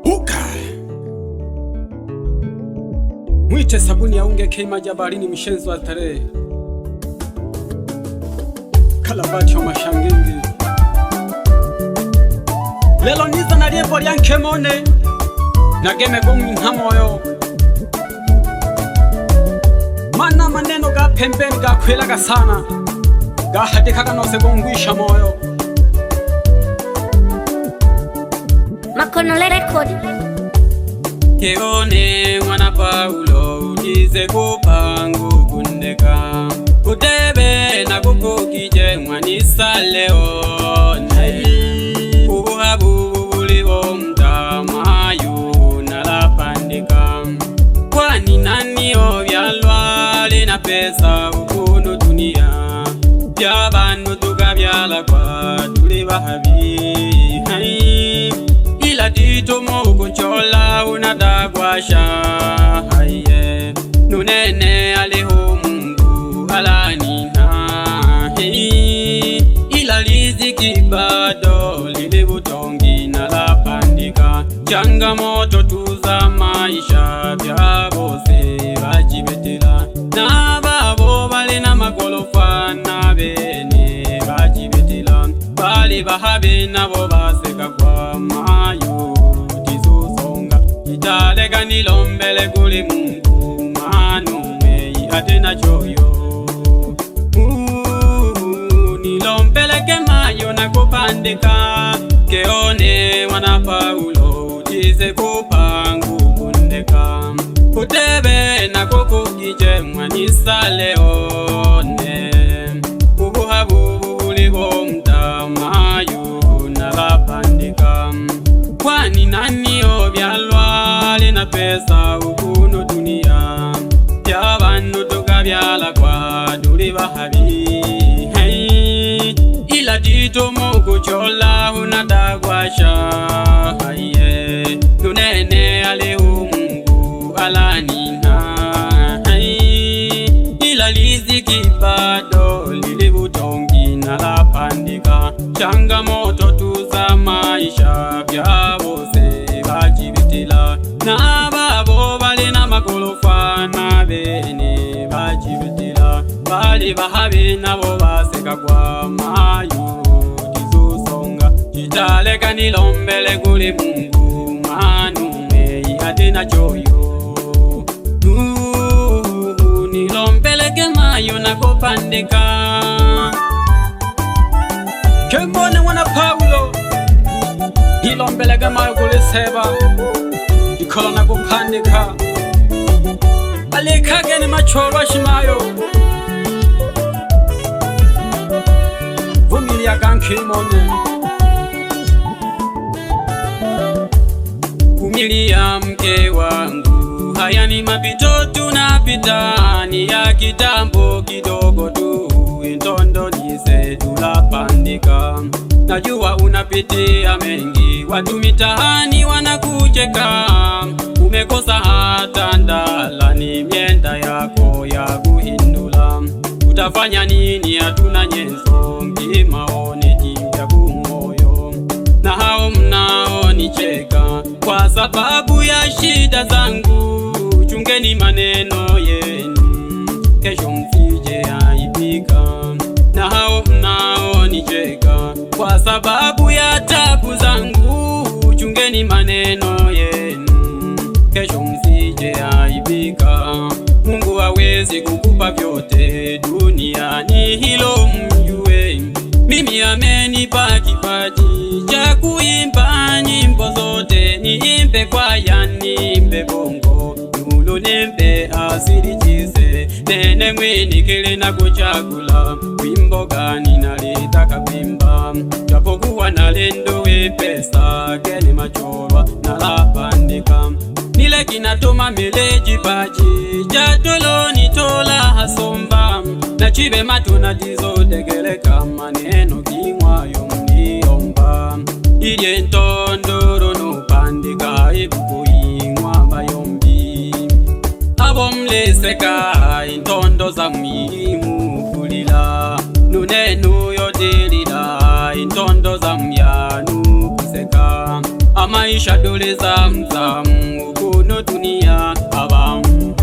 Buka mwite sabuni ya unge kema jabarini mshenzi wa tarehe kalabati wa mashangingi lelo niza na liembo lya nkemone na geme gongi nhamoyo mana maneno ga pembeni ga kwelaga sana ga hadikaga nose gongwisha moyo Makono record. Keone mwana Paulo ujize kupangu kundeka kutebe na kukukije mwanisa leone ubuhabu bulibo mtamayu nalapandika kwani nani obyalwale na pesa ukunu dunia byabanu tukabyala kwa tuli bahabi ila tito mogo chola unadagwasha haye nunene aliho Mungu alanina ila riziki bado lilibutongi na lapandika changamoto tuza maisha bya bose bajibetela na babo bali na magolofa na bene bajibetela bali bahabe nabo baseka kwa mayo tizusonga italega nilombele kuli Mungu manume atena choyo nilompeleke mayo na kupandika keone mwana Paulo tize kupangu kundeka kutebe na kukukije mwanisa leone ubuhabu bulibo mtamayu nalapandika kwani nani obyalwale na pesa ukuno dunia byabanu tukabyala kwa tuli bahabi ila tito mogo chola unadagwasha haye tunene alihu Mungu alanina ila riziki bado lilibutongi nalapandika changamoto tuza maisha bya bose bajibitila na babo bali na magolofa na bene bajibitila bali bahabi nabo baseka kwa mayu tizusonga chitaleka nilombele kuli Mungu manume atena choyo nilompeleke mayo na kupandika kembone mwana Paulo nilombelege mayo kuli seba ikola na kupandika alikage ni machorwa shimayo vumilia gankimone kumilia mke wangu haya ni mapito tunapita ni ya kitambo kidogo tu intondo nise tulapandika najua unapitia mengi watu mitahani wanakucheka umekosa hata ndala ni mienda yako ya kuhindula utafanya nini hatuna nyenzo ngimaone jimbya kumoyo na hao mnaonicheka kwa sababu ya shida zangu chungeni maneno yenu kesho msije aibika na hao mnaonicheka kwa sababu ya tabu zangu chungeni maneno yenu kesho msije aibika Mungu hawezi kukupa vyote duniani hilo mjue mimi amenipa kipaji cha kuimba nyimbo zote niimbe kwaya niimbe bongo nulo nimbe asili chise nene mwini kile na kuchagula wimbo gani nalitaka kuimba japokuwa nalendo we pesa kene machorwa nalapandika nile kinatoma meleji paji jatolo nitola hasomba na chibe matuna tizo degeleka maneno kimwayo mniomba ilye ntondoro nupandika ibukuingwa bayombi abo mleseka intondo za mwimu kulila nunenu yodelila intondo za myanu kuseka ama maisha dole zamzamu kuno dunia abamu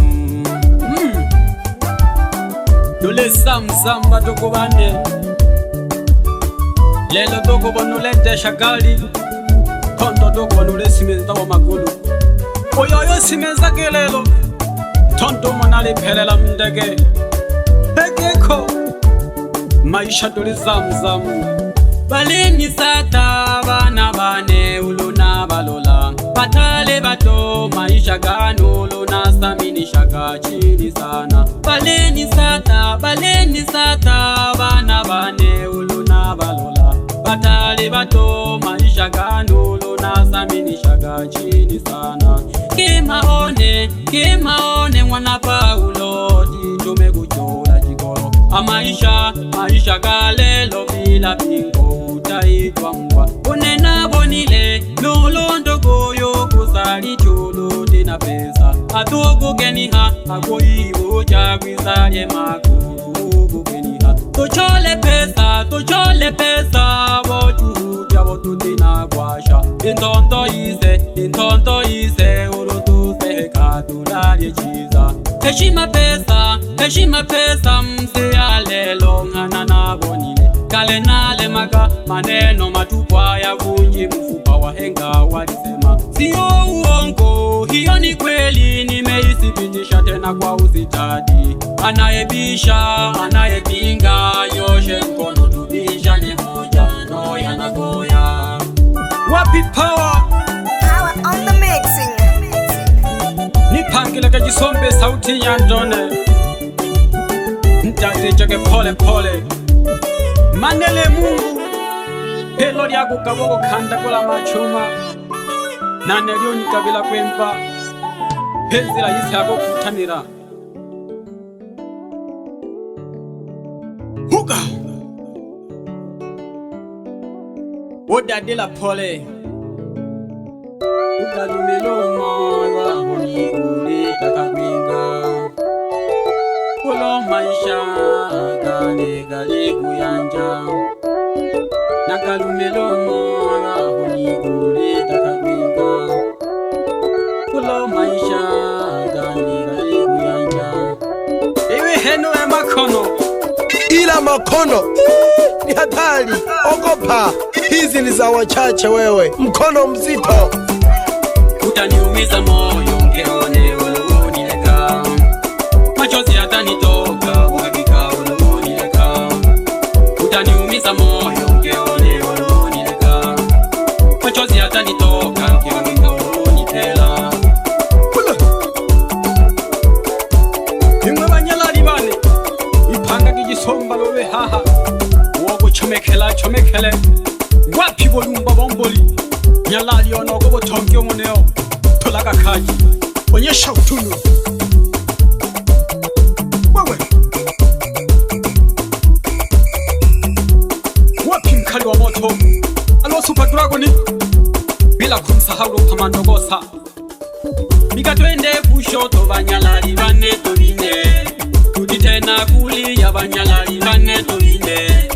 dole zamzamu batoko bane lelo toko bonulete shagali kondo toko bonule simeza wa magulu oyoyo simeza kelelo tondo monale phelela mndege ekeko maisha dole zamzamu baleni sata bana bane ulona balola batale bato maisha gano ulona samini shaka chini sana baleni sata bana bane ulona balola batale bato maisha gano ulona samini shaka chini sana kimaone mwana Paulo jitume kuchola jikolo maisha galelo bila bingo utaitwa mbwa unena bonile nolondo goyo kusali chulo tina pesa atuku geniha akoiwo jagwizaye makuru kugeniha tochole pesa woju jabo tutina kwasha intonto ise urutu seka tulari chiza heshima pesa mse alelo ngana na bonile kale nale maka maneno matupwa ya vunji mfupa wa henga walisema sio uongo hiyo ni kweli nimeisibitisha tena kwa uzitadi anayepinga yoshe mkono tubisha ni hoja no yanagoya wapi power on the mixing. nipangile kajisombe sauti ya ndone ntajeke pole pole manele Mungu pelo lyako kaboko khanda kola machuma nanelyo nikabila kwempa penzela yise yako kutamira huka odadela pole ukalumelo moyo hunigule takabinga kulo maisha gale kuyanja nakalumelo moyo hunigule takabinga kulo maisha gale kuyanja iwe heno ya makono ila makono ni hatari, ogopa, hizi ni za wachache wewe, mkono mzito utaniumiza moyo ungeone ulonileka machozi yatanitoka uhakika ulonileka utaniumiza moyo ungeone ulonileka machozi yatanitoka ungeone ulonitela imwe banyalali bane ipanga kijisomba lobe haha wogo chomekele wapi bolumba bomboli nyalali onogo botonge omoneo tolaga kaji onyesha utunu wewe wapi mkali wa moto alo super dragon bila kumsahau pamandogosa mikatwende kushoto banyalali bane tobine tudi tena kulia banyalali bane tobine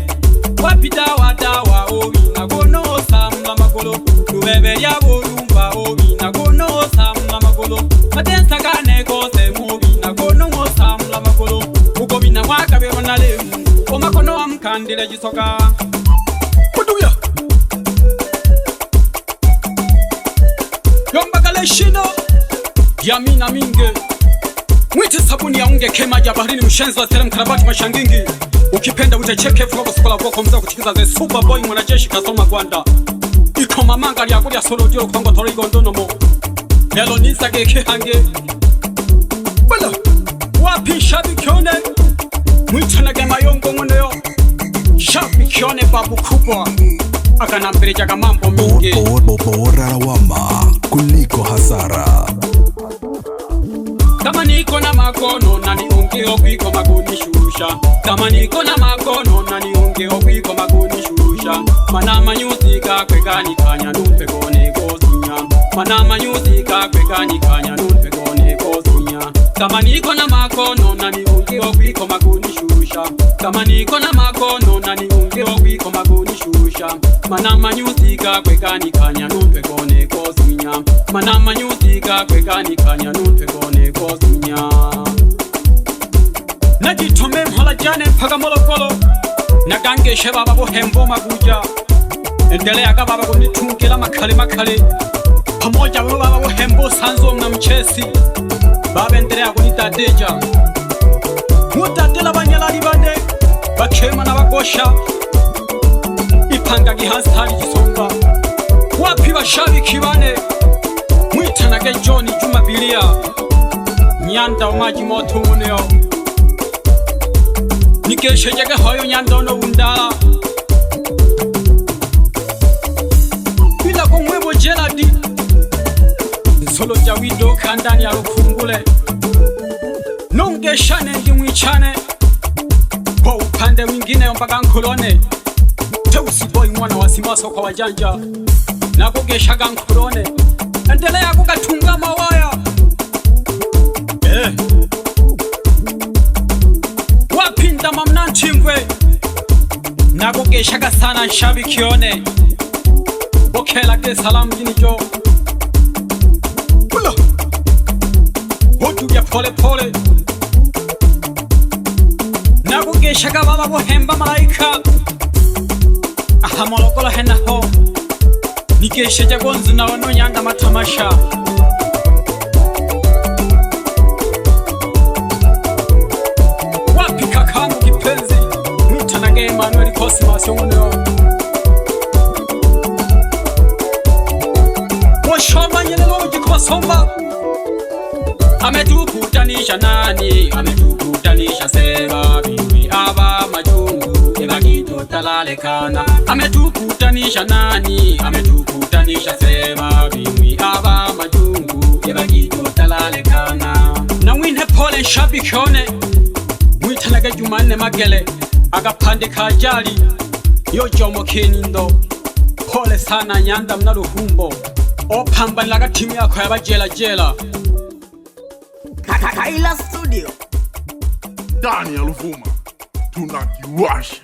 wapita wadawa obina gono samba makolo tubebe ya bolumba obina gono samba makolo matensa kane kose mubina gono samba makolo uko bina mwaka bebona lemu omakono amkandile jisoka kuduya yomba kale shino yamina minge mwite sabuni ya unge kema ja baharini mshenzi wa serem karabati mashangingi ukipenda utecheke fuko sokola boko mzao kutikiza ze superboy mwanajeshi kasoma Rwanda iko mamanga lya kulya solo dio kongo tori gondono mo helo nisa geke hange wala wapi shabikione mwitana gema yongo mweneo shabikione babu kubwa akanambereja mambo mingi bora lawama kuliko hasara kama niko na makono na niongeo kwiko magunishusha kama niko na makono na niongeo kwiko magunishusha mana manyuzika kwekani kanya numpe kone kosunya mana manyuzika kwekani kanya numpe kone kosunya kama niko na makono na niongeo kwiko magunishusha kama niko na makono na niongeo kwiko magunishusha mana manyuzika kwekani kanya numpe kone kosunya manama nyuzika kwekanikanya nuntwe kone kozunya najitome mhola jane mpaka molokolo nagangeshe baba bohembo maguja endelea ka baba kunitungela makhale pamoja baba bohembo sanzo na mchesi baba endelea kunitadeja mutatela banyalali bande bakema na bagosha ipanga gihansali gisonga wapi bashabiki bane mwitanage John Juma Bilia nyanda umaji moto uneo nikeshejege hoyo nyandono undala bila kumwebo Gerard nsolo jawido kandani ya rufungule nongeshane ndi mwichane kwa upande mwingine mpaka nkulone Teusi boy mwana wa Simaso kwa wajanja na kugeshaga nkulone endelea kukatunga mawaya wapinda mamna nchimwe na kugeshaga sana nshabikione bokela ke salamu jinijo kula hotu ya pole pole na kugeshaga baba bohemba malaika ahamolokola hena ho nikesheje gonzi na wano nyanda matamasha wapi kakangu kipenzi mwitanage Emmanuel Cosmas uneo washoma nyeleloji kubasomba ametukutanisha nani ametukutanisha seba biwi aba majungu ebagito talalekana ametukutanisha nani ametukutanisha seba biwi aba majungu ebagito talalekana na mwine pole nshabikione mwitanage Jumanne Magele agapande kajali yo jomo kenindo pole sana nyanda mna ruhumbo opambanira agatimu yako yabajela Kaila Studio. Daniel Vuma tunakiwasha.